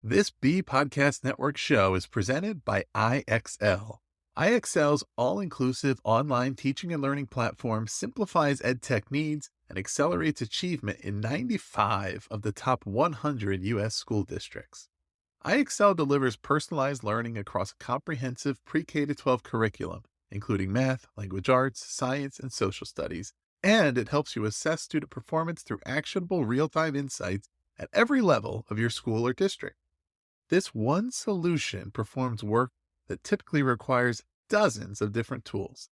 This B Podcast Network show is presented by IXL. IXL's all-inclusive online teaching and learning platform simplifies edtech needs and accelerates achievement in 95 of the top 100 U.S. school districts. IXL delivers personalized learning across a comprehensive pre-K-12 curriculum, including math, language arts, science, and social studies, and it helps you assess student performance through actionable real-time insights at every level of your school or district. This one solution performs work that typically requires dozens of different tools.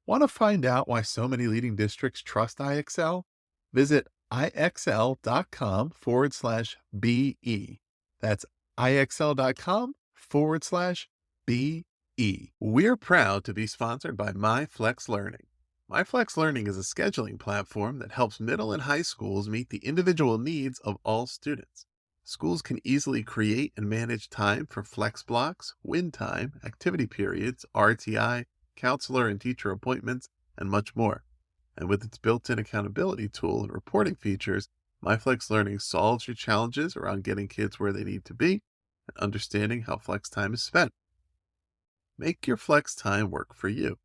Want to find out why so many leading districts trust IXL? Visit ixl.com/BE. That's ixl.com/BE. We're proud to be sponsored by MyFlex Learning. MyFlex Learning is a scheduling platform that helps middle and high schools meet the individual needs of all students. Schools can easily create and manage time for flex blocks, win time, activity periods, RTI, counselor and teacher appointments, and much more. And with its built-in accountability tool and reporting features, MyFlex Learning solves your challenges around getting kids where they need to be and understanding how flex time is spent. Make your flex time work for you.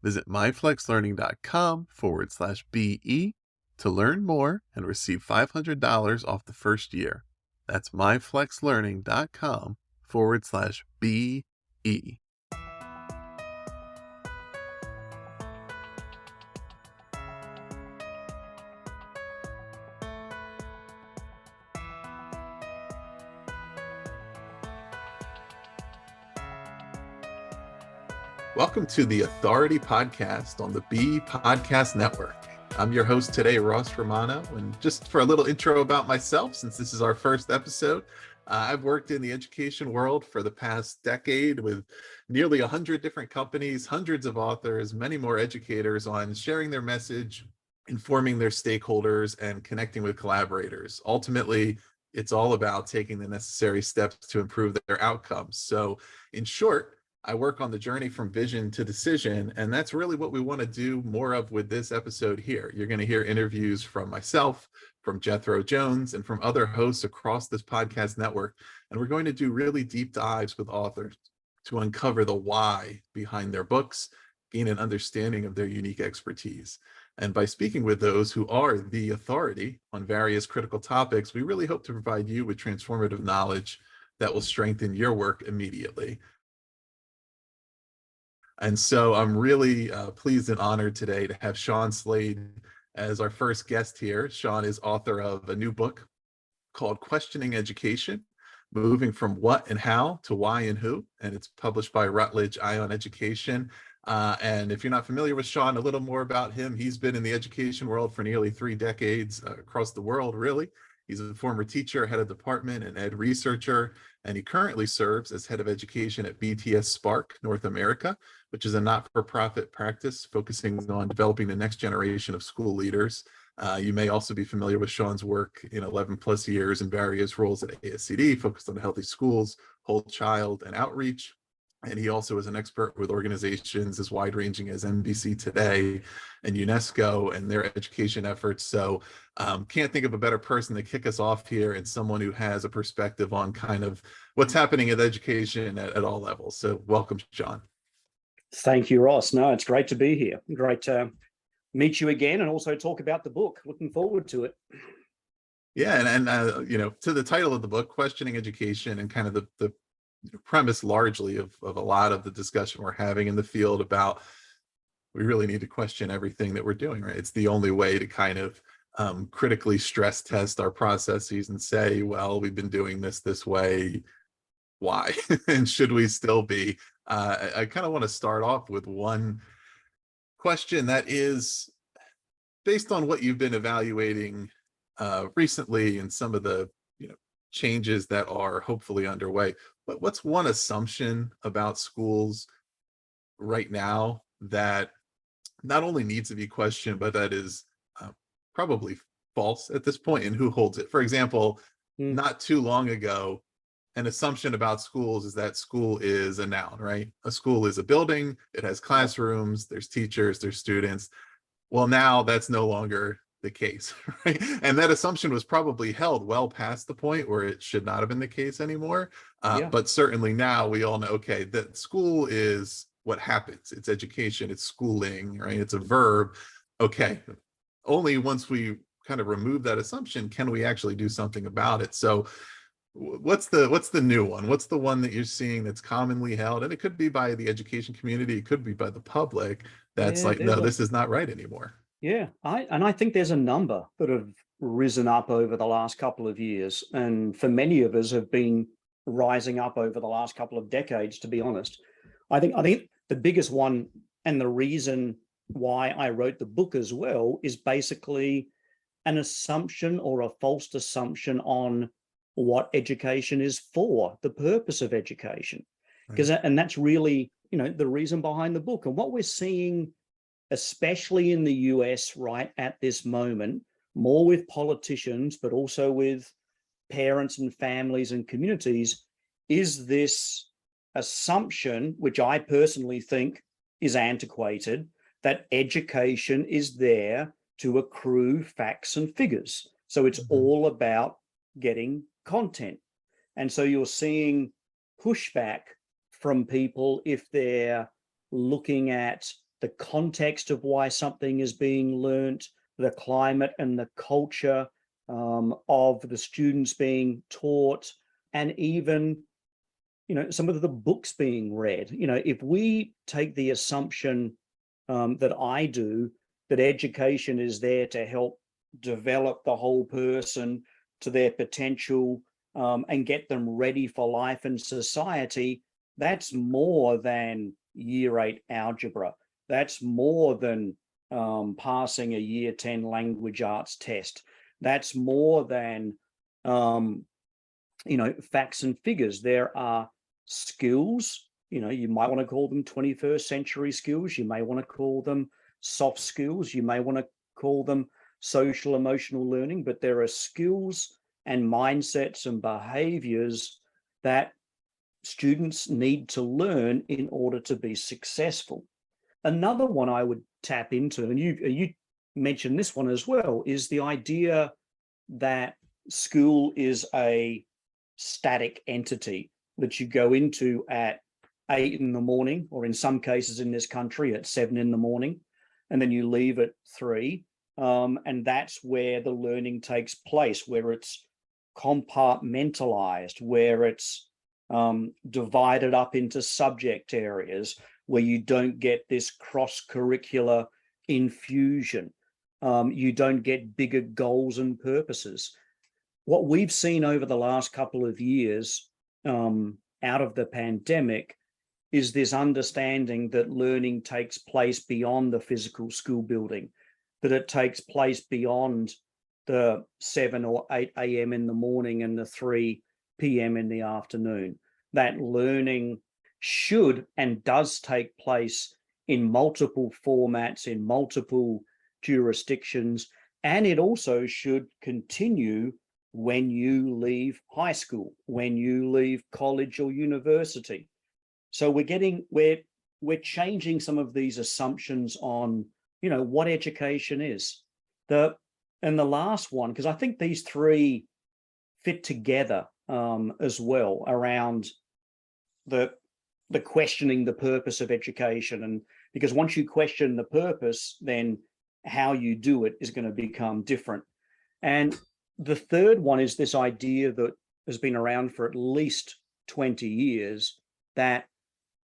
Visit myflexlearning.com/BE to learn more and receive $500 off the first year. That's myflexlearning.com/BE. Welcome to the Authority Podcast on the B Podcast Network. I'm your host today, Ross Romano, and just for a little intro about myself, since this is our first episode, I've worked in the education world for the past decade with nearly 100 different companies, hundreds of authors, many more educators on sharing their message, informing their stakeholders, and connecting with collaborators. Ultimately, it's all about taking the necessary steps to improve their outcomes. So, in short, I work on the journey from vision to decision, and that's really what we want to do more of with this episode here. You're going to hear interviews from myself, from Jethro Jones, and from other hosts across this podcast network, and we're going to do really deep dives with authors to uncover the why behind their books, gain an understanding of their unique expertise. And by speaking with those who are the authority on various critical topics, we really hope to provide you with transformative knowledge that will strengthen your work immediately. And so I'm really pleased and honored today to have Sean Slade as our first guest here. Sean is author of a new book called Questioning Education, Moving from What and How to Why and Who, and it's published by Routledge Ion Education. And if you're not familiar with Sean, a little more about him. He's been in the education world for nearly 3 decades across the world, really. He's a former teacher, head of department, and ed researcher, and he currently serves as head of education at BTS Spark North America, which is a not-for-profit practice focusing on developing the next generation of school leaders. You may also be familiar with Sean's work in 11 plus years in various roles at ASCD, focused on healthy schools, whole child, and outreach. And he also is an expert with organizations as wide-ranging as NBC Today and UNESCO and their education efforts. So can't think of a better person to kick us off here, and someone who has a perspective on kind of what's happening in education at all levels. So welcome, Sean. Thank you, Ross. No, it's great to be here. Great to meet you again and also talk about the book. Looking forward to it. Yeah, and to the title of the book, Questioning Education, and kind of the premise largely of a lot of the discussion we're having in the field about we really need to question everything that we're doing, right? It's the only way to kind of critically stress test our processes and say, well, we've been doing this way. Why? And should we still be? I kind of want to start off with one question that is based on what you've been evaluating recently and some of the changes that are hopefully underway. But what's one assumption about schools right now that not only needs to be questioned, but that is probably false at this point, and who holds it? For example, not too long ago, an assumption about schools is that school is a noun, right? A school is a building, it has classrooms, there's teachers, there's students. Well, now that's no longer the case, right? And that assumption was probably held well past the point where it should not have been the case anymore. Yeah. But certainly now we all know, okay, that school is what happens. It's education, it's schooling, right? It's a verb. Okay, only once we kind of remove that assumption can we actually do something about it. So what's the new one? What's the one that you're seeing that's commonly held? And it could be by the education community, it could be by the public, that's Yeah, like, no, this is not right anymore. yeah, I think there's a number that have risen up over the last couple of years, and for many of us have been rising up over the last couple of decades, to be honest. I think the biggest one, and the reason why I wrote the book as well, is basically an assumption or a false assumption on what education is for, the purpose of education. Because and that's really, the reason behind the book. And what we're seeing, especially in the US right at this moment, more with politicians, but also with parents and families and communities, is this assumption, which I personally think is antiquated, that education is there to accrue facts and figures. So it's all about getting content. And so you're seeing pushback from people if they're looking at the context of why something is being learnt, the climate and the culture of the students being taught, and even, some of the books being read. If we take the assumption that I do, that education is there to help develop the whole person to their potential and get them ready for life and society, that's more than year 8 algebra. That's more than passing a year 10 language arts test. That's more than, facts and figures. There are skills, you might want to call them 21st century skills. You may want to call them soft skills. You may want to call them social emotional learning, but there are skills and mindsets and behaviors that students need to learn in order to be successful. Another one I would tap into, and you mentioned this one as well, is the idea that school is a static entity that you go into at 8 in the morning, or in some cases in this country at 7 in the morning, and then you leave at 3. And that's where the learning takes place, where it's compartmentalized, where it's divided up into subject areas, where you don't get this cross-curricular infusion. You don't get bigger goals and purposes. What we've seen over the last couple of years out of the pandemic is this understanding that learning takes place beyond the physical school building, that it takes place beyond the 7 or 8 a.m. in the morning and the 3 p.m. in the afternoon. That learning should and does take place in multiple formats, in multiple jurisdictions, and it also should continue when you leave high school, when you leave college or university. So we're changing some of these assumptions on, what education is. And the last one, because I think these three fit together as well, around the questioning the purpose of education. And because once you question the purpose, then how you do it is going to become different. And the third one is this idea that has been around for at least 20 years, that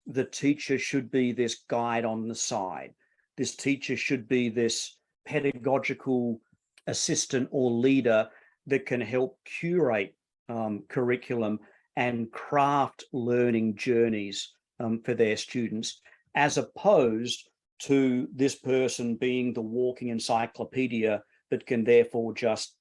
the teacher should be this guide on the side. This teacher should be this pedagogical assistant or leader that can help curate curriculum and craft learning journeys for their students, as opposed to this person being the walking encyclopedia that can therefore just,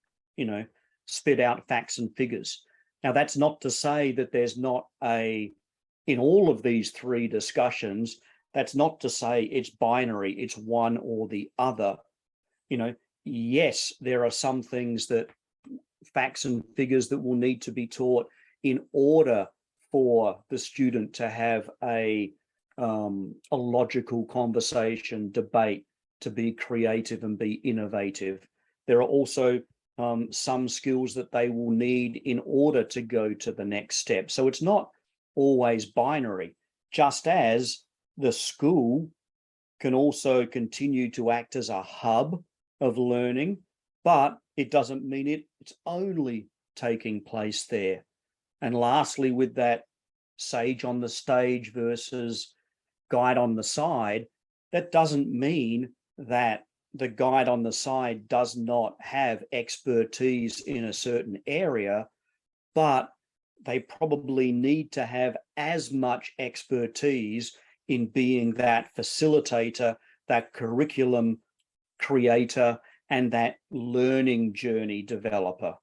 spit out facts and figures. Now, that's not to say that there's not in all of these three discussions, that's not to say it's binary, it's one or the other. Yes, there are some things that facts and figures that will need to be taught in order for the student to have a logical conversation, debate, to be creative and be innovative. There are also some skills that they will need in order to go to the next step. So it's not always binary, just as the school can also continue to act as a hub of learning, but it doesn't mean it's only taking place there. And lastly, with that sage on the stage versus guide on the side, that doesn't mean that the guide on the side does not have expertise in a certain area, but they probably need to have as much expertise in being that facilitator, that curriculum creator, and that learning journey developer.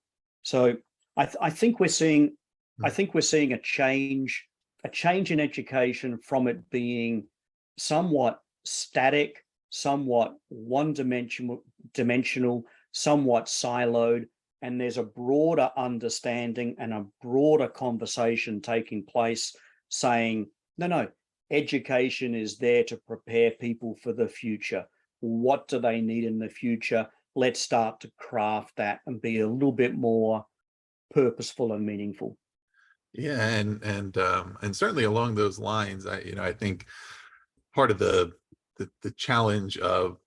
So I think we're seeing a change in education from it being somewhat static, somewhat one-dimensional, somewhat siloed, and there's a broader understanding and a broader conversation taking place saying, no, education is there to prepare people for the future. What do they need in the future? Let's start to craft that and be a little bit more purposeful and meaningful. Yeah, and certainly along those lines, I think part of the challenge of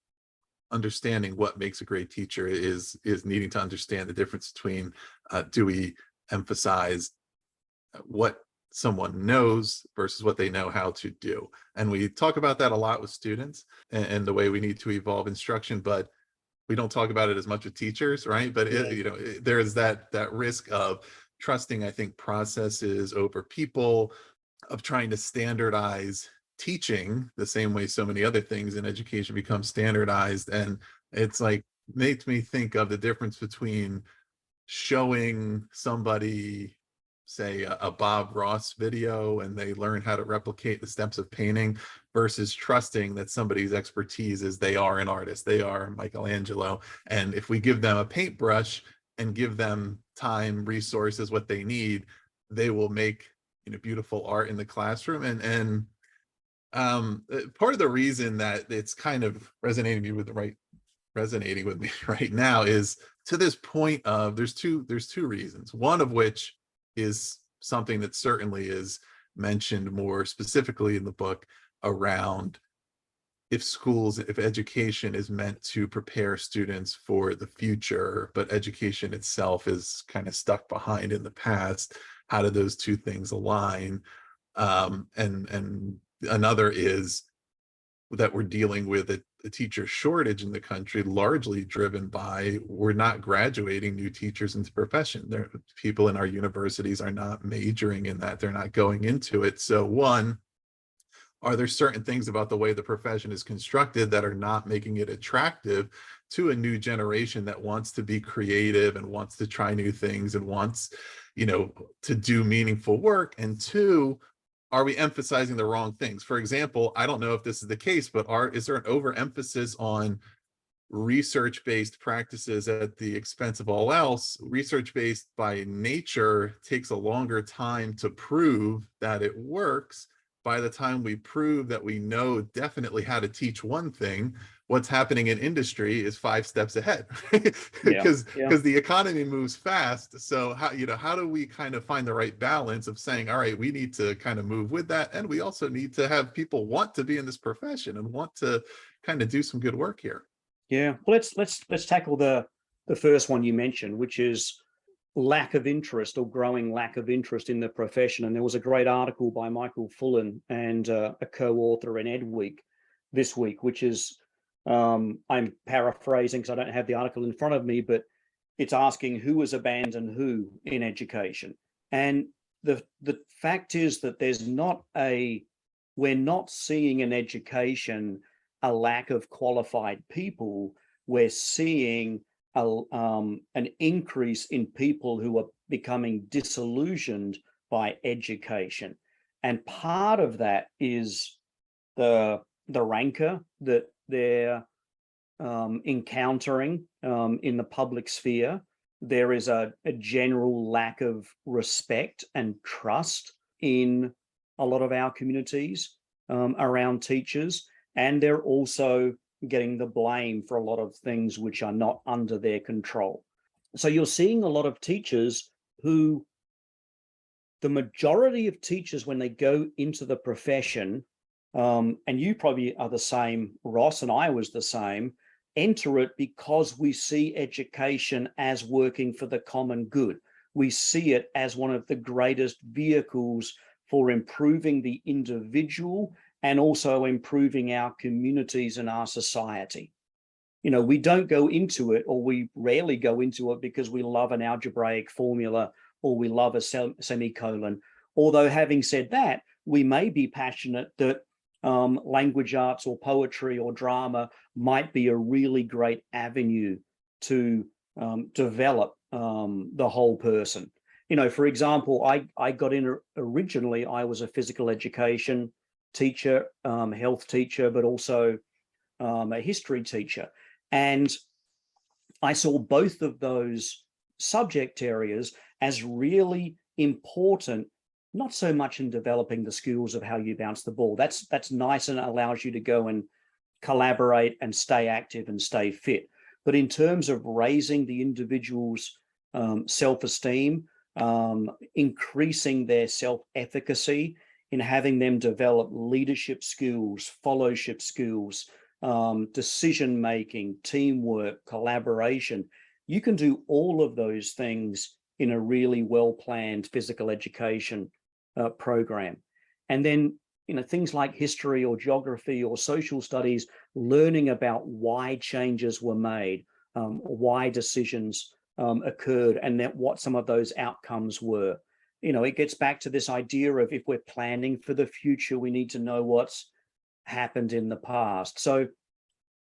understanding what makes a great teacher is needing to understand the difference between do we emphasize what someone knows versus what they know how to do. And we talk about that a lot with students and the way we need to evolve instruction, but we don't talk about it as much with teachers, right? But there is that risk of trusting, I think, processes over people, of trying to standardize teaching the same way so many other things in education become standardized. And it's like, makes me think of the difference between showing somebody, say, a Bob Ross video and they learn how to replicate the steps of painting, versus trusting that somebody's expertise is they are an artist, they are Michelangelo. And if we give them a paintbrush and give them time, resources, what they need, they will make beautiful art in the classroom. And part of the reason that it's kind of resonating with me right now is to this point of there's two reasons. One of which is something that certainly is mentioned more specifically in the book around if education is meant to prepare students for the future, but education itself is kind of stuck behind in the past. How do those two things align? And another is that we're dealing with a teacher shortage in the country, largely driven by we're not graduating new teachers into profession. People in our universities are not majoring in that. They're not going into it. So one, are there certain things about the way the profession is constructed that are not making it attractive to a new generation that wants to be creative and wants to try new things and wants, to do meaningful work? And two, are we emphasizing the wrong things? For example, I don't know if this is the case, but is there an overemphasis on research-based practices at the expense of all else? Research-based by nature takes a longer time to prove that it works. By the time we prove that we know definitely how to teach one thing, what's happening in industry is 5 steps ahead, because the economy moves fast. So how do we kind of find the right balance of saying, all right, we need to kind of move with that, and we also need to have people want to be in this profession and want to kind of do some good work here? Yeah, well, let's tackle the first one you mentioned, which is lack of interest or growing lack of interest in the profession. And there was a great article by Michael Fullen and a co-author in EdWeek this week, which is, I'm paraphrasing because I don't have the article in front of me, but it's asking who has abandoned who in education. And the fact is that we're not seeing in education a lack of qualified people. We're seeing an increase in people who are becoming disillusioned by education. And part of that is the rancor that they're encountering in the public sphere. There is a general lack of respect and trust in a lot of our communities around teachers. And they're also getting the blame for a lot of things which are not under their control. So you're seeing a lot of teachers who, the majority of teachers, when they go into the profession, and you probably are the same, Ross, and I was the same, enter it because we see education as working for the common good. We see it as one of the greatest vehicles for improving the individual and also improving our communities and our society. You know, we don't go into it, or we rarely go into it, because we love an algebraic formula or we love a semicolon. Although, having said that, we may be passionate that language arts or poetry or drama might be a really great avenue to develop the whole person. You know, for example, I got in originally, I was a physical education teacher, health teacher, but also a history teacher. And I saw both of those subject areas as really important, not so much in developing the skills of how you bounce the ball. That's nice and allows you to go and collaborate and stay active and stay fit. But in terms of raising the individual's self-esteem, increasing their self-efficacy, in having them develop leadership skills, fellowship skills, decision-making, teamwork, collaboration, you can do all of those things in a really well-planned physical education program. And then, you know, things like history or geography or social studies, learning about why changes were made, why decisions occurred, and that what some of those outcomes were. You know, it gets back to this idea of, if we're planning for the future, we need to know what's happened in the past. So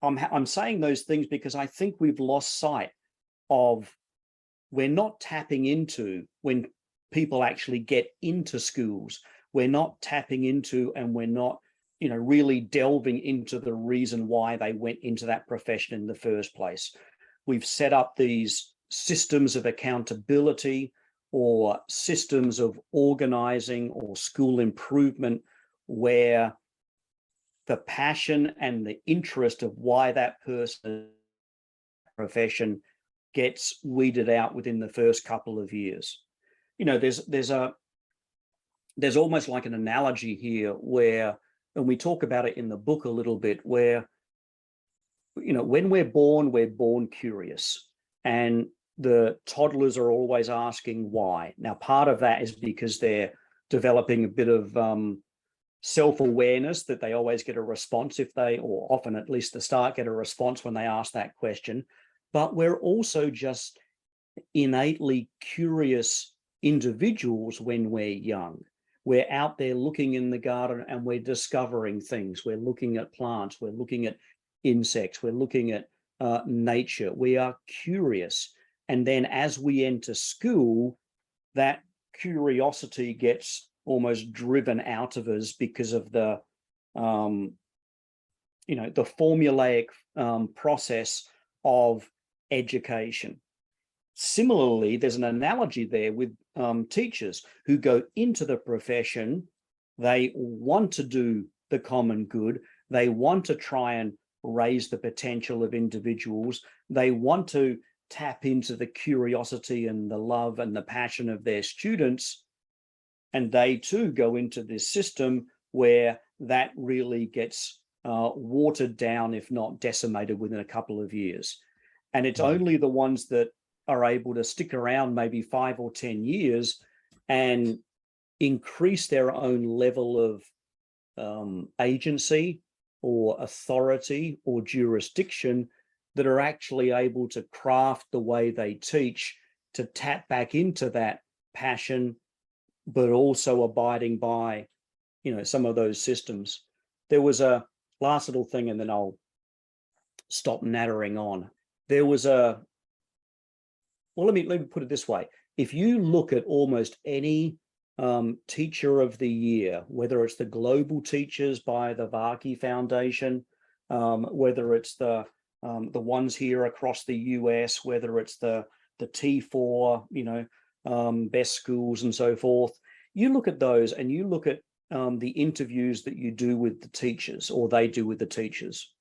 I'm saying those things because I think we've lost sight of, we're not tapping into, when people actually get into schools, we're not tapping into, and we're not, you know, really delving into the reason why they went into that profession in the first place. We've set up these systems of accountability or systems of organizing or school improvement, where the passion and the interest of why that person profession gets weeded out within the first couple of years. You know, there's almost like an analogy here where, and we talk about it in the book a little bit, where, you know, when we're born curious, and the toddlers are always asking why. Now, part of that is because they're developing a bit of self-awareness, that they always get a response if they, or often at least the start, get a response when they ask that question. But we're also just innately curious individuals when we're young. We're out there looking in the garden and we're discovering things. We're looking at plants, we're looking at insects, we're looking at nature. We are curious. And then as we enter school, that curiosity gets almost driven out of us because of the, you know, the formulaic process of education. Similarly, there's an analogy there with teachers who go into the profession. They want to do the common good. They want to try and raise the potential of individuals. They want to tap into the curiosity and the love and the passion of their students. And they too go into this system where that really gets watered down, if not decimated, within a couple of years. And it's only the ones that are able to stick around maybe 5 or 10 years and increase their own level of agency or authority or jurisdiction, that are actually able to craft the way they teach to tap back into that passion, but also abiding by, you know, some of those systems. There was a last little thing, and then I'll stop nattering on. There was a, well, let me put it this way. If you look at almost any teacher of the year, whether it's the global teachers by the Varkey Foundation, whether it's the ones here across the US, whether it's the T4, you know, best schools and so forth, you look at those and you look at the interviews that you do with the teachers, or they do with the teachers.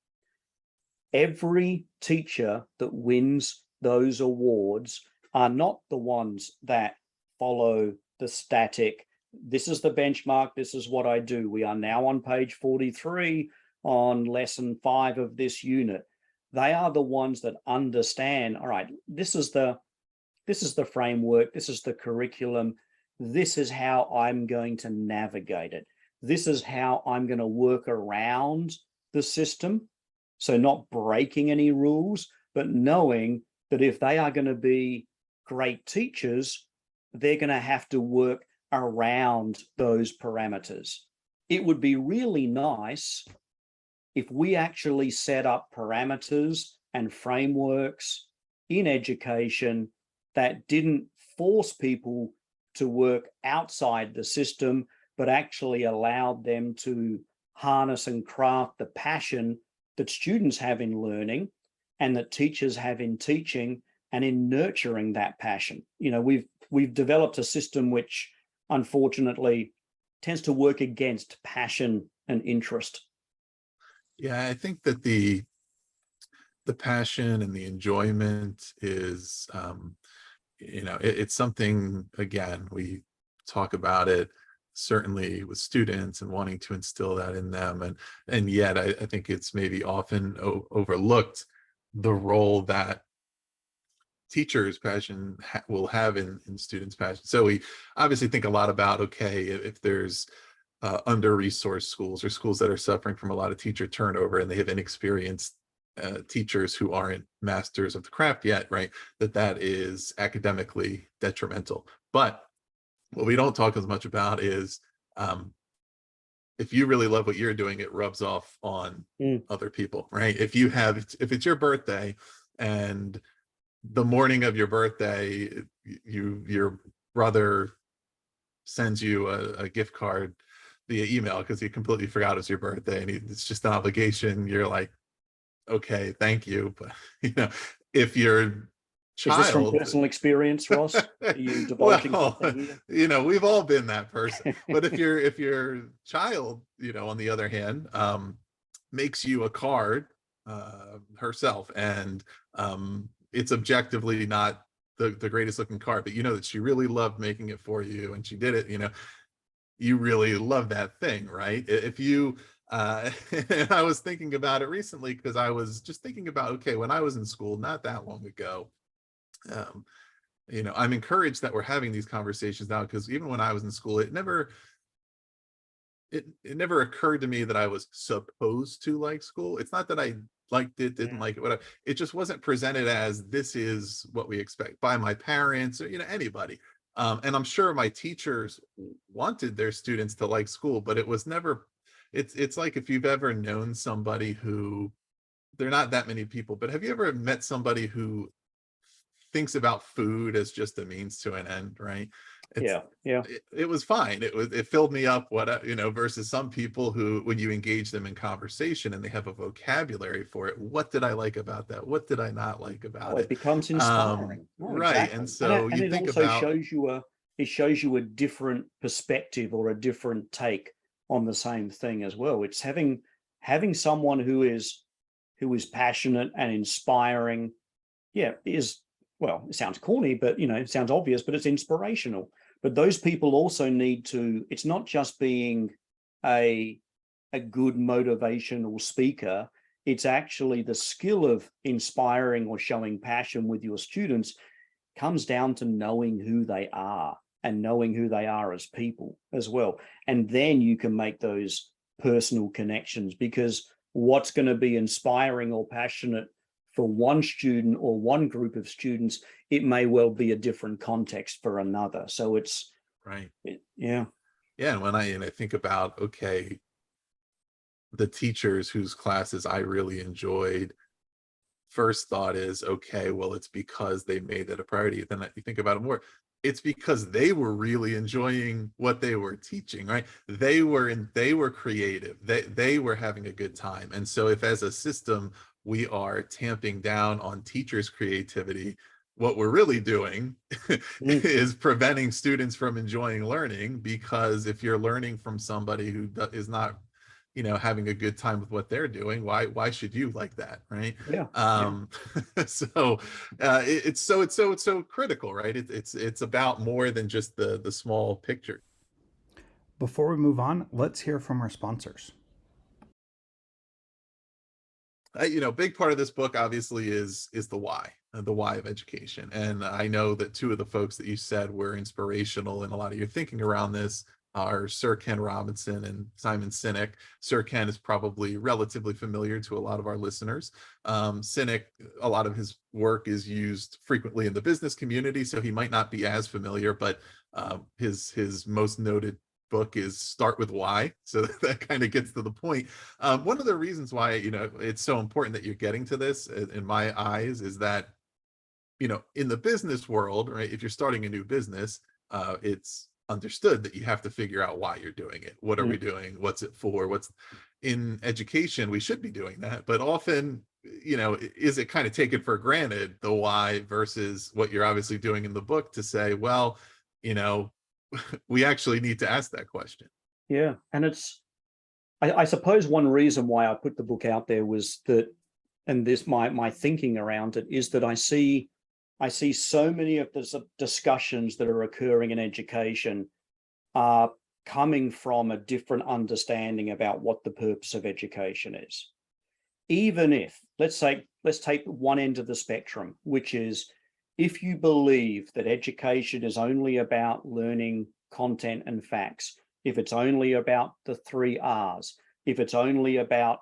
every teacher that wins those awards are not the ones that follow the static, this is the benchmark, this is what I do. We are now on page 43 on lesson 5 of this unit. They are the ones that understand, all right, this is the framework, this is the curriculum, this is how I'm going to navigate it. This is how I'm going to work around the system. So not breaking any rules, but knowing that if they are going to be great teachers, they're going to have to work around those parameters. It would be really nice if we actually set up parameters and frameworks in education that didn't force people to work outside the system, but actually allowed them to harness and craft the passion that students have in learning and that teachers have in teaching and in nurturing that passion. You know, we've developed a system which unfortunately tends to work against passion and interest. Yeah, I think that the passion and the enjoyment is, it's something, again, we talk about it certainly with students and wanting to instill that in them. And yet I think it's maybe often overlooked the role that teachers' passion will have in students' passion. So we obviously think a lot about, okay, if there's under-resourced schools or schools that are suffering from a lot of teacher turnover and they have inexperienced teachers who aren't masters of the craft yet, right, that is academically detrimental. But what we don't talk as much about is if you really love what you're doing, it rubs off on other people, right? If it's your birthday and the morning of your birthday, your brother sends you a gift card via email because he completely forgot it's your birthday and it's just an obligation. You're like, okay, thank you. But if your Is this from child, personal experience, Ross? Are you divulging something here? we've all been that person. But if your child, on the other hand, makes you a card herself, and it's objectively not the greatest looking card, but that she really loved making it for you and she did it, you really love that thing, right? If you and I was thinking about it recently because I was just thinking about, okay, when I was in school not that long ago, I'm encouraged that we're having these conversations now, because even when I was in school, it never occurred to me that I was supposed to like school. It's not that I liked it, didn't like it, whatever. It just wasn't presented as this is what we expect by my parents or anybody. And I'm sure my teachers wanted their students to like school, but it was never. It's like if you've ever known somebody who, they're not that many people, but have you ever met somebody who thinks about food as just a means to an end, right? Yeah. It was fine. It filled me up, versus some people who, when you engage them in conversation and they have a vocabulary for it, what did I like about that? What did I not like about it it? becomes inspiring. Right. Exactly. And so and you it think also about, shows you a different perspective or a different take on the same thing as well. It's having someone who is passionate and inspiring. Yeah, well, it sounds corny, but it sounds obvious, but it's inspirational. But those people also need to, it's not just being a good motivational speaker, it's actually the skill of inspiring or showing passion with your students comes down to knowing who they are and knowing who they are as people as well. And then you can make those personal connections, because what's going to be inspiring or passionate for one student or one group of students, it may well be a different context for another. So it's right. Yeah. And when I think about, okay, the teachers whose classes I really enjoyed, first thought is, okay, well, it's because they made that a priority. Then you think about it more, it's because they were really enjoying what they were teaching, right? They were creative, they were having a good time. And so if as a system we are tamping down on teachers' creativity, what we're really doing is preventing students from enjoying learning, because if you're learning from somebody who is not having a good time with what they're doing, why should you like that, right? Yeah. So it's so critical, right? It's about more than just the small picture. Before we move on, let's hear from our sponsors. Big part of this book obviously is the why of education. And I know that two of the folks that you said were inspirational in a lot of your thinking around this are Sir Ken Robinson and Simon Sinek. Sir Ken is probably relatively familiar to a lot of our listeners. Sinek, a lot of his work is used frequently in the business community, so he might not be as familiar, but his most noted book is Start with Why. So that kind of gets to the point. One of the reasons why, it's so important that you're getting to this in my eyes is that, in the business world, right, if you're starting a new business, it's understood that you have to figure out why you're doing it. What are we doing? What's it for? What's in education? We should be doing that. But often, is it kind of taken for granted, the why, versus what you're obviously doing in the book to say, well, we actually need to ask that question. Yeah. And I suppose one reason why I put the book out there was that, and this my thinking around it is that I see so many of the discussions that are occurring in education are coming from a different understanding about what the purpose of education is. Even if, let's take one end of the spectrum, which is, if you believe that education is only about learning content and facts, if it's only about the 3 R's, if it's only about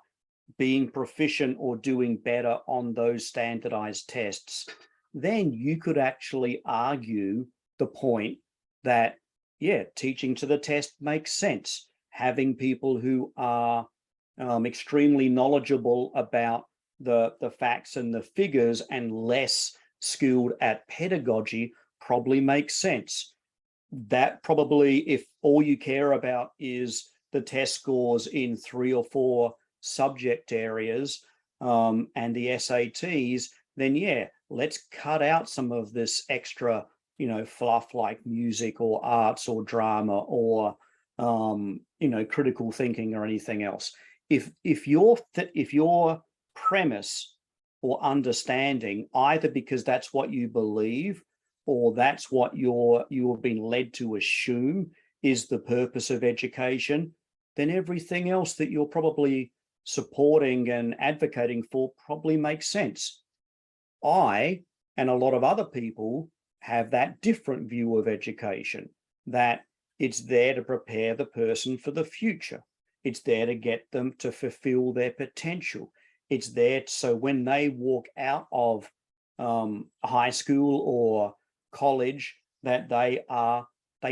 being proficient or doing better on those standardized tests, then you could actually argue the point that, yeah, teaching to the test makes sense. Having people who are extremely knowledgeable about the facts and the figures and less skilled at pedagogy probably makes sense. That probably, if all you care about is the test scores in 3 or 4 subject areas and the SATs, then yeah, let's cut out some of this extra, fluff like music or arts or drama or critical thinking or anything else. If your premise or understanding, either because that's what you believe or that's what you have been led to assume is the purpose of education, then everything else that you're probably supporting and advocating for probably makes sense. I and a lot of other people have that different view of education, that it's there to prepare the person for the future. It's there to get them to fulfill their potential. It's there so when they walk out of high school or college, that they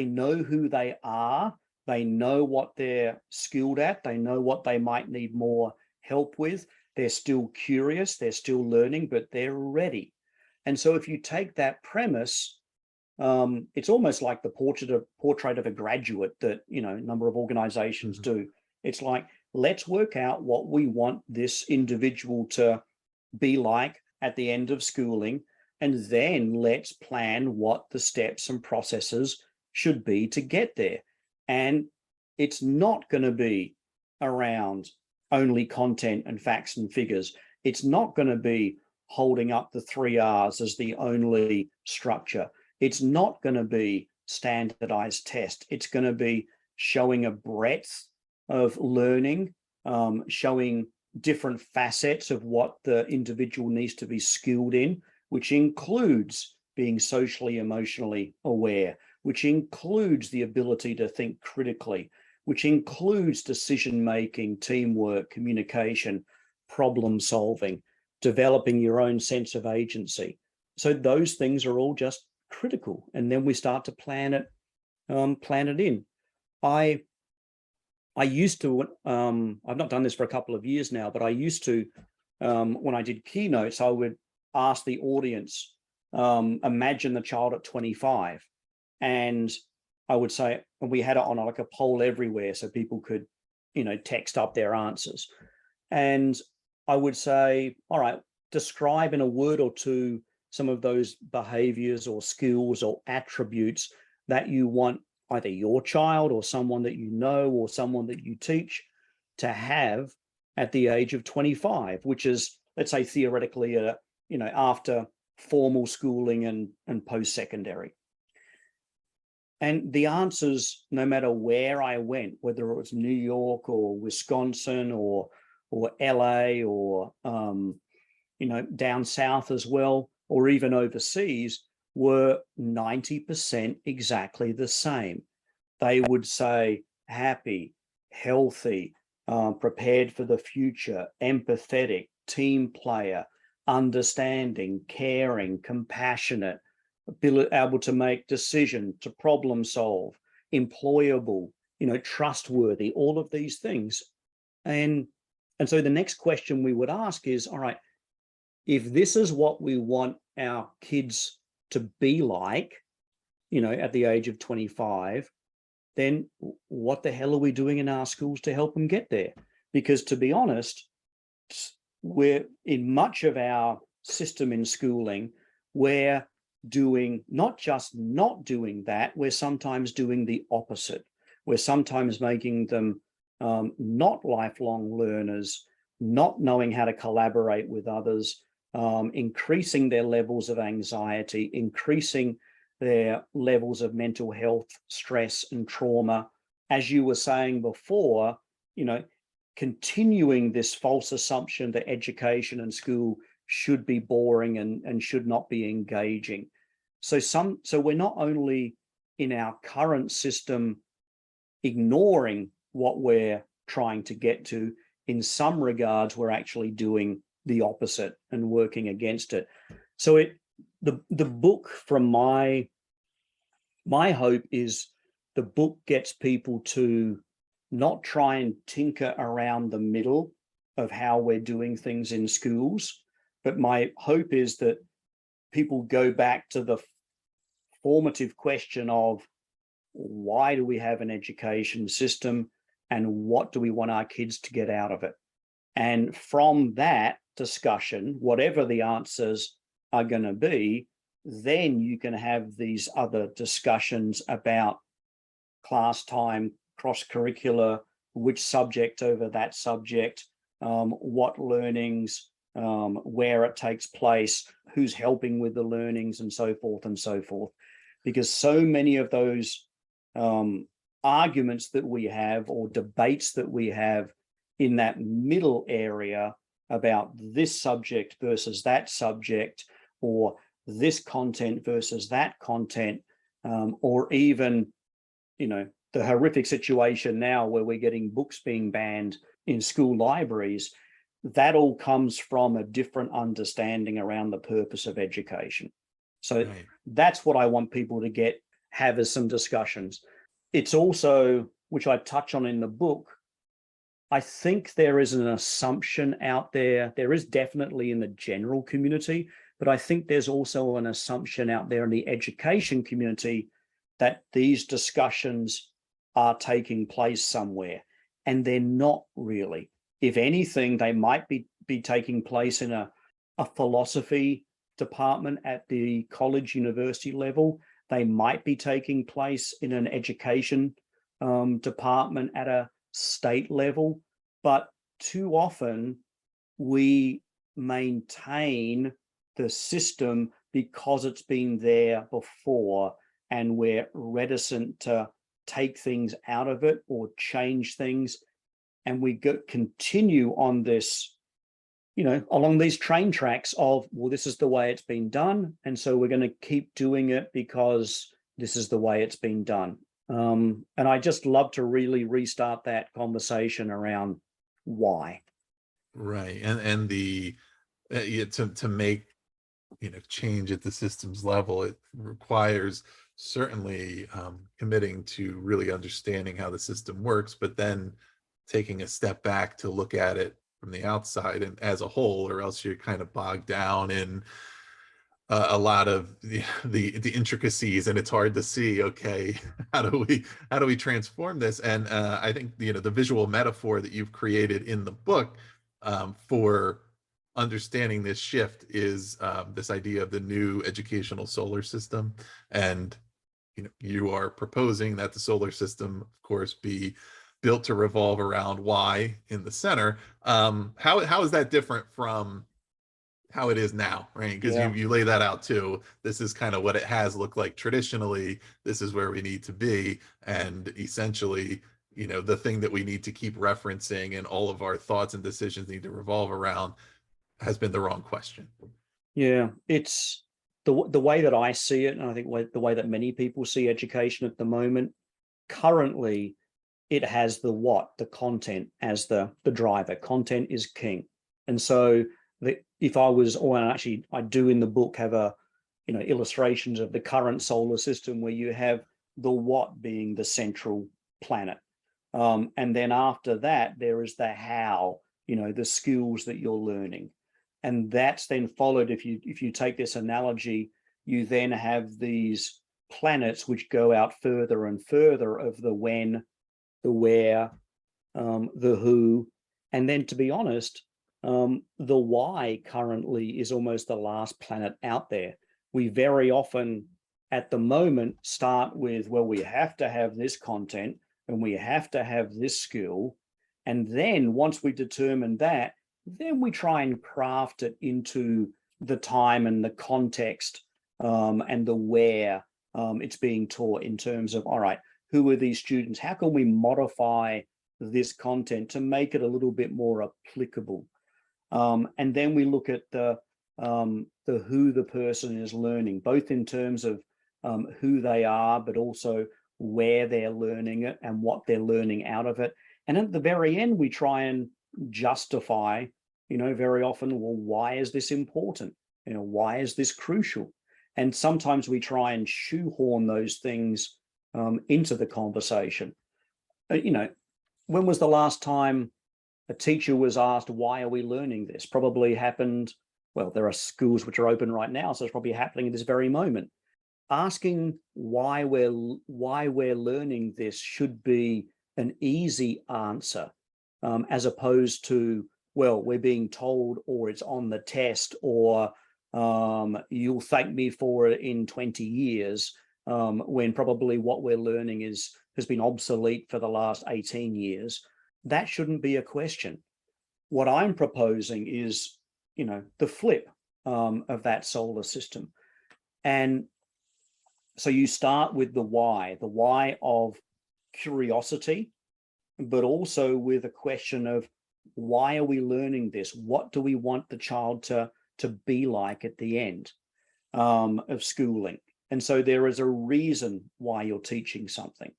know who they are, they know what they're skilled at, they know what they might need more help with. They're still curious, they're still learning, but they're ready. And so if you take that premise, it's almost like the portrait of a graduate that, a number of organizations do. It's like, let's work out what we want this individual to be like at the end of schooling, and then let's plan what the steps and processes should be to get there. And it's not going to be around only content and facts and figures. It's not going to be holding up the 3 R's as the only structure. It's not going to be standardized test. It's going to be showing a breadth of learning, showing different facets of what the individual needs to be skilled in, which includes being socially, emotionally aware, which includes the ability to think critically, which includes decision-making, teamwork, communication, problem solving, developing your own sense of agency. So those things are all just critical. And then we start to plan it in. I used to, I've not done this for a couple of years now, but I used to, when I did keynotes, I would ask the audience, imagine the child at 25. And I would say, and we had it on like a poll everywhere so people could, text up their answers. And I would say, all right, describe in a word or two some of those behaviors or skills or attributes that you want either your child or someone that you know or someone that you teach to have at the age of 25, which is, let's say, theoretically, after formal schooling and post-secondary. And the answers, no matter where I went, whether it was New York or Wisconsin or LA or down south as well, or even overseas, were 90% exactly the same. They would say happy, healthy, prepared for the future, empathetic, team player, understanding, caring, compassionate, able to make decisions, to problem solve, employable, trustworthy, all of these things. And so the next question we would ask is, all right, if this is what we want our kids to be like, at the age of 25, then what the hell are we doing in our schools to help them get there? Because to be honest, we're in much of our system in schooling, we're doing not doing that, we're sometimes doing the opposite. We're sometimes making them not lifelong learners, not knowing how to collaborate with others, increasing their levels of anxiety, increasing their levels of mental health, stress, and trauma. As you were saying before, continuing this false assumption that education and school should be boring and should not be engaging. So we're not only in our current system ignoring what we're trying to get to, in some regards, we're actually doing the opposite and working against it. So the book, from my hope, is the book gets people to not try and tinker around the middle of how we're doing things in schools, but my hope is that people go back to the formative question of, why do we have an education system and what do we want our kids to get out of it? And from that discussion, whatever the answers are going to be, then you can have these other discussions about class time, cross-curricular, which subject over that subject, what learnings, where it takes place, who's helping with the learnings, and so forth and so forth. Because so many of those arguments that we have, or debates that we have in that middle area about this subject versus that subject, or this content versus that content, or even, the horrific situation now where we're getting books being banned in school libraries, that all comes from a different understanding around the purpose of education. So right. That's what I want people to have as some discussions. It's also, which I touch on in the book, I think there is an assumption out there. There is definitely in the general community, but I think there's also an assumption out there in the education community that these discussions are taking place somewhere, and they're not really. If anything, they might be taking place in a philosophy department at the college, university level. They might be taking place in an education department at a state level, but too often we maintain the system because it's been there before, and we're reticent to take things out of it or change things. And we continue on this, along these train tracks of, well, this is the way it's been done, and so we're going to keep doing it because this is the way it's been done. And I just love to really restart that conversation around why. Right, and to make change at the systems level, it requires certainly committing to really understanding how the system works, but then taking a step back to look at it from the outside and as a whole, or else you're kind of bogged down in a lot of the intricacies, and it's hard to see, okay, how do we transform this? And I think the visual metaphor that you've created in the book for understanding this shift is this idea of the new educational solar system. And you are proposing that the solar system, of course, be built to revolve around why in the center. How is that different from how it is now, right? Because Yeah. you lay that out too. This is kind of what it has looked like traditionally. This is where we need to be, and essentially, the thing that we need to keep referencing and all of our thoughts and decisions need to revolve around has been the wrong question. Yeah, it's the way that I see it, and I think the way that many people see education at the moment. Currently, it has the content as the driver. Content is king, and so if I was, or actually I do in the book have illustrations of the current solar system where you have the what being the central planet, and then after that there is the how, the skills that you're learning. And that's then followed, if you take this analogy, you then have these planets which go out further and further of the when, the where, the who, and then, to be honest, the why currently is almost the last planet out there. We very often at the moment start with, well, we have to have this content and we have to have this skill. And then once we determine that, then we try and craft it into the time and the context, and the where it's being taught, in terms of, all right, who are these students? How can we modify this content to make it a little bit more applicable? And then we look at the who the person is learning, both in terms of who they are, but also where they're learning it and what they're learning out of it. And at the very end, we try and justify, very often, well, why is this important? Why is this crucial? And sometimes we try and shoehorn those things into the conversation. When was the last time a teacher was asked, why are we learning this? Probably happened, well, there are schools which are open right now, so it's probably happening at this very moment. Asking why we're learning this should be an easy answer, as opposed to, well, we're being told, or it's on the test, or you'll thank me for it in 20 years, when probably what we're learning has been obsolete for the last 18 years. That shouldn't be a question. What I'm proposing is, the flip of that solar system. And so you start with the why of curiosity, but also with a question of, why are we learning this? What do we want the child to be like at the end of schooling? And so there is a reason why you're teaching something.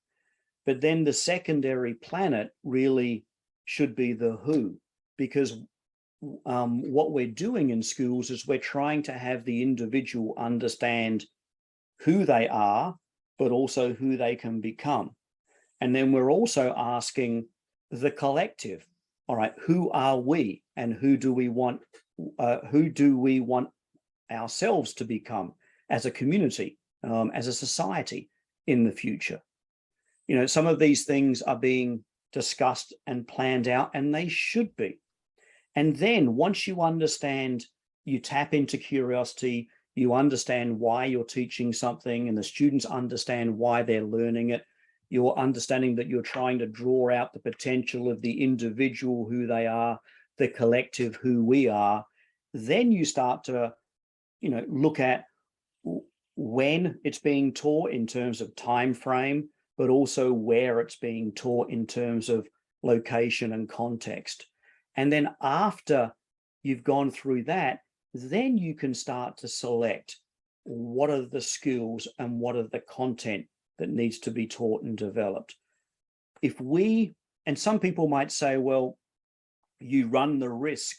But then the secondary planet really should be the who, because what we're doing in schools is we're trying to have the individual understand who they are, but also who they can become. And then we're also asking the collective, all right, who are we, and who do we want ourselves to become as a community, as a society in the future? Some of these things are being discussed and planned out, and they should be. And then once you understand, you tap into curiosity, you understand why you're teaching something, and the students understand why they're learning it. You're understanding that you're trying to draw out the potential of the individual, who they are, the collective, who we are. Then you start to, look at when it's being taught in terms of time frame, but also where it's being taught in terms of location and context. And then after you've gone through that, then you can start to select what are the skills and what are the content that needs to be taught and developed. And some people might say, well, you run the risk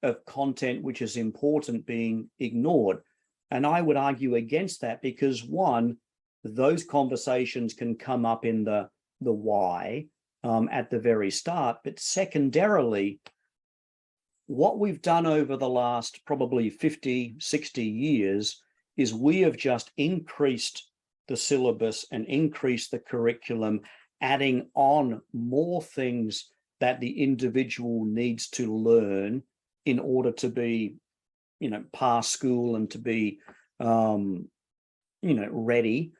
of content which is important being ignored. And I would argue against that, because one, those conversations can come up in the why at the very start, but secondarily, what we've done over the last probably 50, 60 years is we have just increased the syllabus and increased the curriculum, adding on more things that the individual needs to learn in order to be, pass school and to be, ready.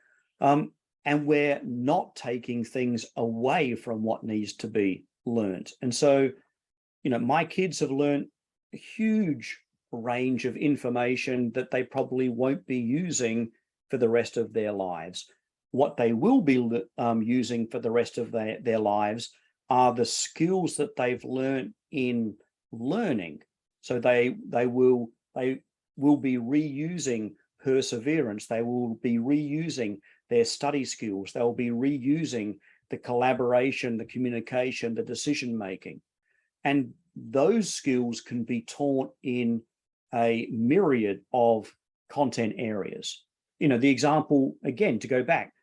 and we're not taking things away from what needs to be learned. And so, my kids have learned a huge range of information that they probably won't be using for the rest of their lives. What they will be using for the rest of their lives are the skills that they've learned in learning. So they will be reusing perseverance. They will be reusing their study skills. They'll be reusing the collaboration, the communication, the decision making. And those skills can be taught in a myriad of content areas. The example, again, to go back,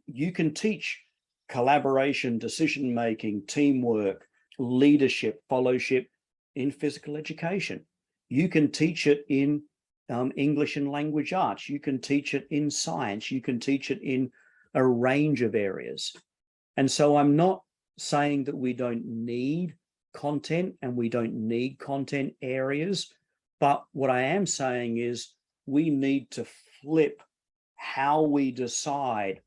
you can teach collaboration, decision making, teamwork, leadership, fellowship in physical education. You can teach it in English and language arts. You can teach it in science. You can teach it in a range of areas. And so I'm not saying that we don't need content and we don't need content areas, but what I am saying is we need to flip how we decide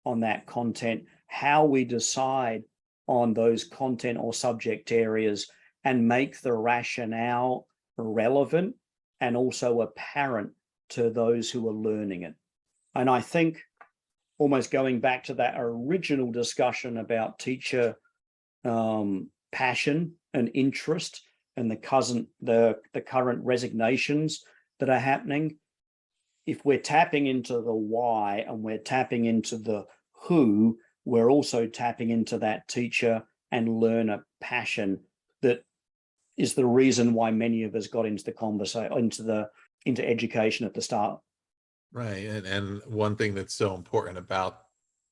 on that content, how we decide on those content or subject areas, and make the rationale relevant and also apparent to those who are learning it. And I think, almost going back to that original discussion about teacher passion and interest and the current resignations that are happening, if we're tapping into the why and we're tapping into the who, we're also tapping into that teacher and learner passion that is the reason why many of us got into the conversation, into education at the start. Right. And one thing that's so important about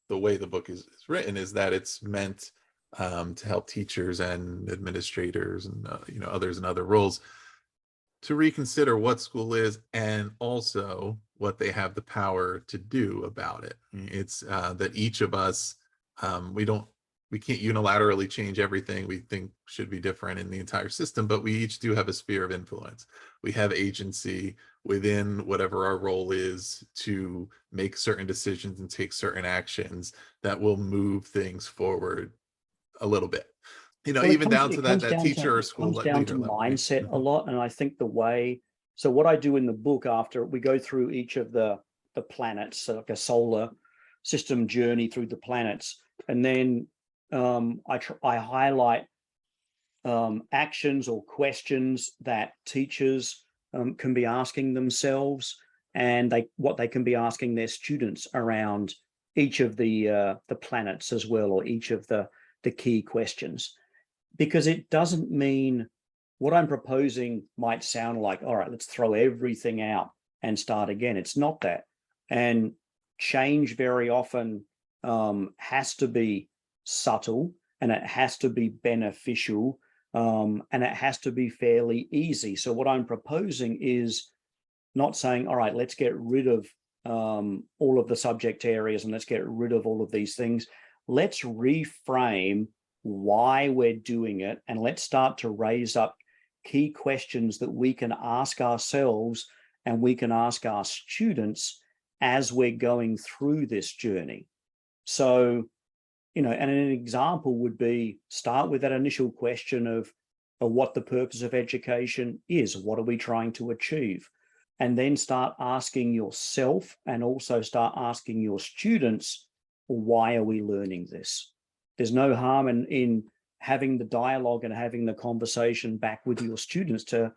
the way the book is written is that it's meant to help teachers and administrators and others in other roles to reconsider what school is and also what they have the power to do about it. It's that each of us, we can't unilaterally change everything we think should be different in the entire system, but we each do have a sphere of influence. We have agency within whatever our role is to make certain decisions and take certain actions that will move things forward a little bit. Even down to that teacher or school leader level. It comes down to mindset a lot. And I think so what I do in the book, after we go through each of the planets, like a solar system journey through the planets, and then I highlight actions or questions that teachers can be asking themselves, and what they can be asking their students around each of the planets as well, or each of the key questions. Because it doesn't mean what I'm proposing might sound like, all right, let's throw everything out and start again. It's not that. And change very often has to be subtle, and it has to be beneficial, and it has to be fairly easy. So what I'm proposing is not saying, all right, let's get rid of all of the subject areas and let's get rid of all of these things. Let's reframe why we're doing it, and let's start to raise up key questions that we can ask ourselves and we can ask our students as we're going through this journey. So, and an example would be, start with that initial question of what the purpose of education is. What are we trying to achieve? And then start asking yourself and also start asking your students, why are we learning this? There's no harm in having the dialogue and having the conversation back with your students to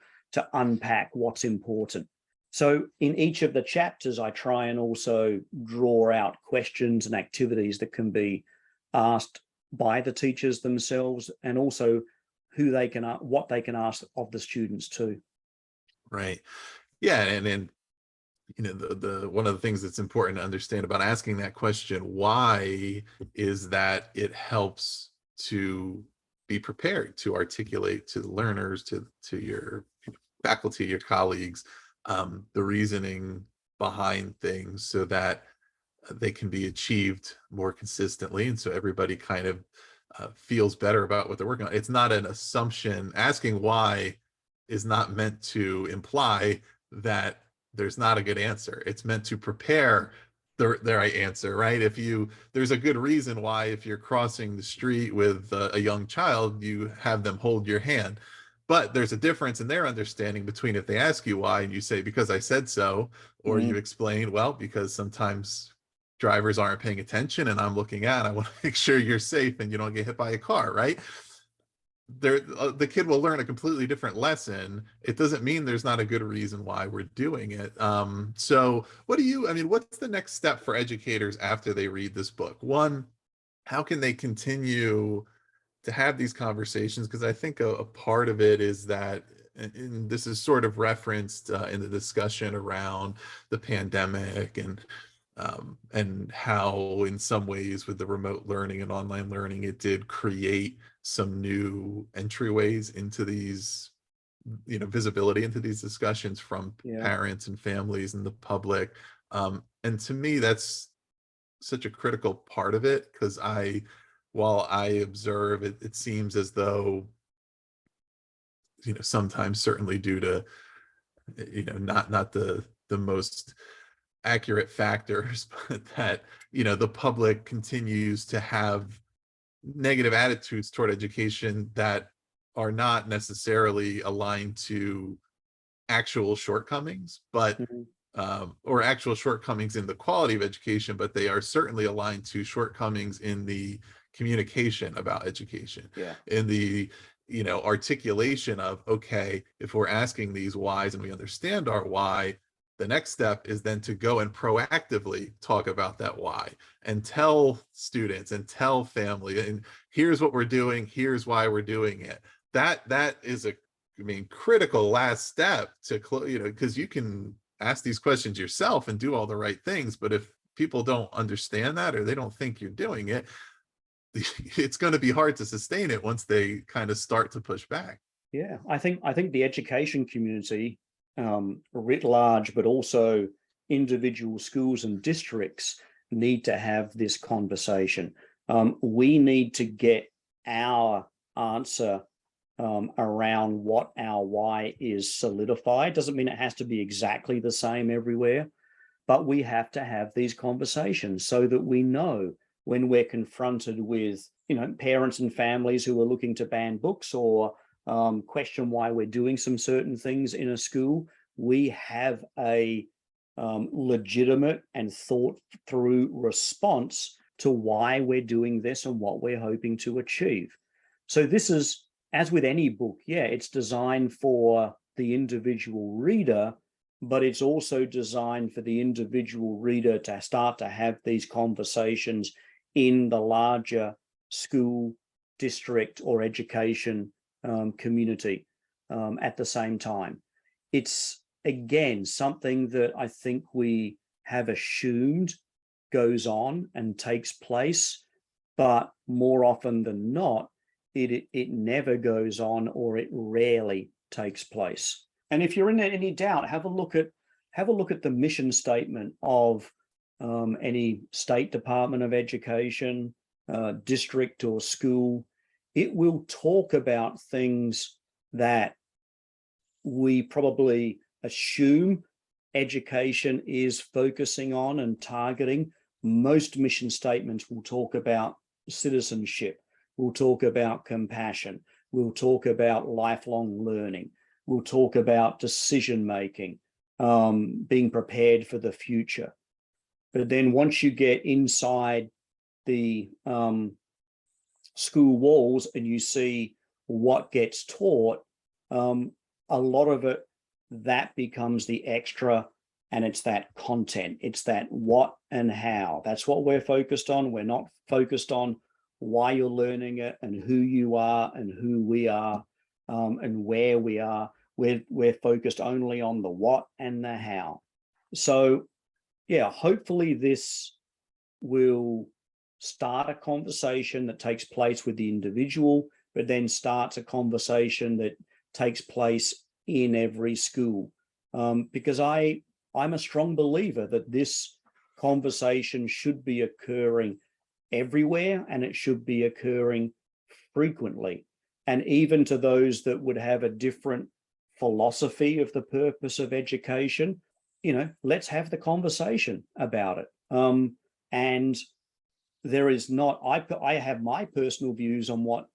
unpack what's important. So in each of the chapters, I try and also draw out questions and activities that can be asked by the teachers themselves, and also what they can ask of the students too. Right. Yeah. And the one of the things that's important to understand about asking that question, why, is that it helps to be prepared to articulate to the learners, to your faculty, your colleagues, the reasoning behind things so that they can be achieved more consistently. And so everybody kind of feels better about what they're working on. It's not an assumption. Asking why is not meant to imply that there's not a good answer. It's meant to prepare the right answer, right? There's a good reason why if you're crossing the street with a young child, you have them hold your hand. But there's a difference in their understanding between if they ask you why and you say, because I said so, or you explain, well, because sometimes drivers aren't paying attention and I'm looking at, I want to make sure you're safe and you don't get hit by a car, right? The kid will learn a completely different lesson. It doesn't mean there's not a good reason why we're doing it. So what's the next step for educators after they read this book? One, how can they continue to have these conversations? Because I think a part of it is that, and this is sort of referenced in the discussion around the pandemic and how in some ways with the remote learning and online learning, it did create some new entryways into these, visibility into these discussions from parents and families and the public. And to me, that's such a critical part of it, because while I observe it, it seems as though, sometimes certainly due to, not the most accurate factors, but that, the public continues to have negative attitudes toward education that are not necessarily aligned to actual shortcomings, but or actual shortcomings in the quality of education, but they are certainly aligned to shortcomings in the communication about education, in the articulation of, okay, if we're asking these whys and we understand our why, the next step is then to go and proactively talk about that why and tell students and tell family, and here's what we're doing, here's why we're doing it. That is critical last step to because you can ask these questions yourself and do all the right things, but if people don't understand that or they don't think you're doing it, it's going to be hard to sustain it once they kind of start to push back. Yeah, I think the education community, writ large, but also individual schools and districts need to have this conversation. We need to get our answer around what our why is solidified. Doesn't mean it has to be exactly the same everywhere, but we have to have these conversations so that we know when we're confronted with, parents and families who are looking to ban books or question why we're doing some certain things in a school, we have a legitimate and thought through response to why we're doing this and what we're hoping to achieve. So this is, as with any book, it's designed for the individual reader, but it's also designed for the individual reader to start to have these conversations in the larger school, district, or education community at the same time. It's, again, something that I think we have assumed goes on and takes place, but more often than not, it never goes on, or it rarely takes place. And if you're in any doubt, have a look at the mission statement of any state department of education, district or school. It will talk about things that we probably assume education is focusing on and targeting. Most mission statements will talk about citizenship, we'll talk about compassion, we'll talk about lifelong learning, we'll talk about decision making, being prepared for the future. But then once you get inside the school walls and you see what gets taught, a lot of it, that becomes the extra, and it's that content, it's that what and how. That's what we're focused on. We're not focused on why you're learning it and who you are and who we are and where we are. We're focused only on the what and the how. So hopefully this will start a conversation that takes place with the individual, but then starts a conversation that takes place in every school. Because I'm a strong believer that this conversation should be occurring everywhere, and it should be occurring frequently. And even to those that would have a different philosophy of the purpose of education, let's have the conversation about it. And there is not, I have my personal views on what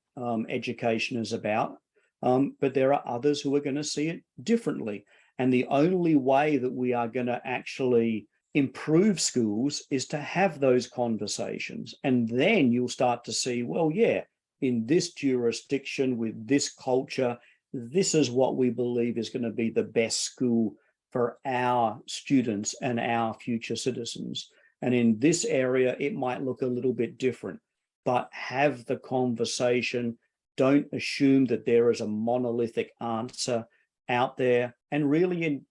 education is about, but there are others who are going to see it differently. And the only way that we are going to actually improve schools is to have those conversations. And then you'll start to see, well, yeah, in this jurisdiction with this culture, this is what we believe is going to be the best school for our students and our future citizens. And in this area, it might look a little bit different, but have the conversation. Don't assume that there is a monolithic answer out there, and really,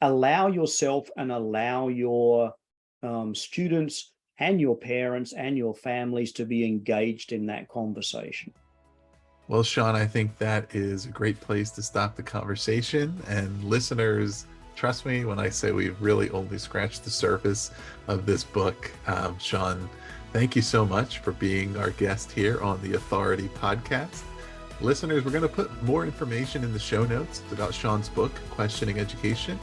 allow yourself and allow your students and your parents and your families to be engaged in that conversation. Well, Sean, I think that is a great place to stop the conversation. And listeners, trust me when I say we've really only scratched the surface of this book. Sean, thank you so much for being our guest here on the Authority podcast. Listeners, we're going to put more information in the show notes about Sean's book, Questioning Education,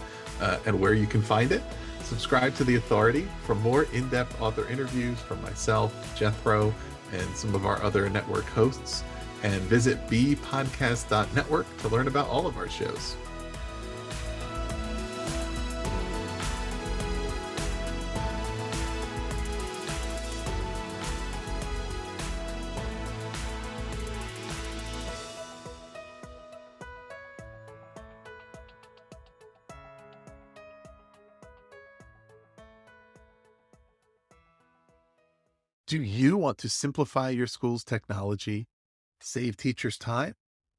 and where you can find it. Subscribe to The Authority for more in-depth author interviews from myself, Jethro, and some of our other network hosts. And visit bpodcast.network to learn about all of our shows. Do you want to simplify your school's technology, save teachers time,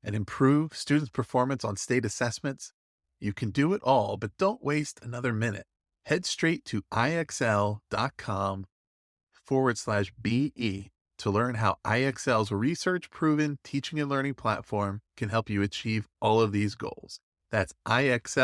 and improve students' performance on state assessments? You can do it all, but don't waste another minute. Head straight to ixl.com/BE to learn how IXL's research-proven teaching and learning platform can help you achieve all of these goals. That's ixl.com/BE.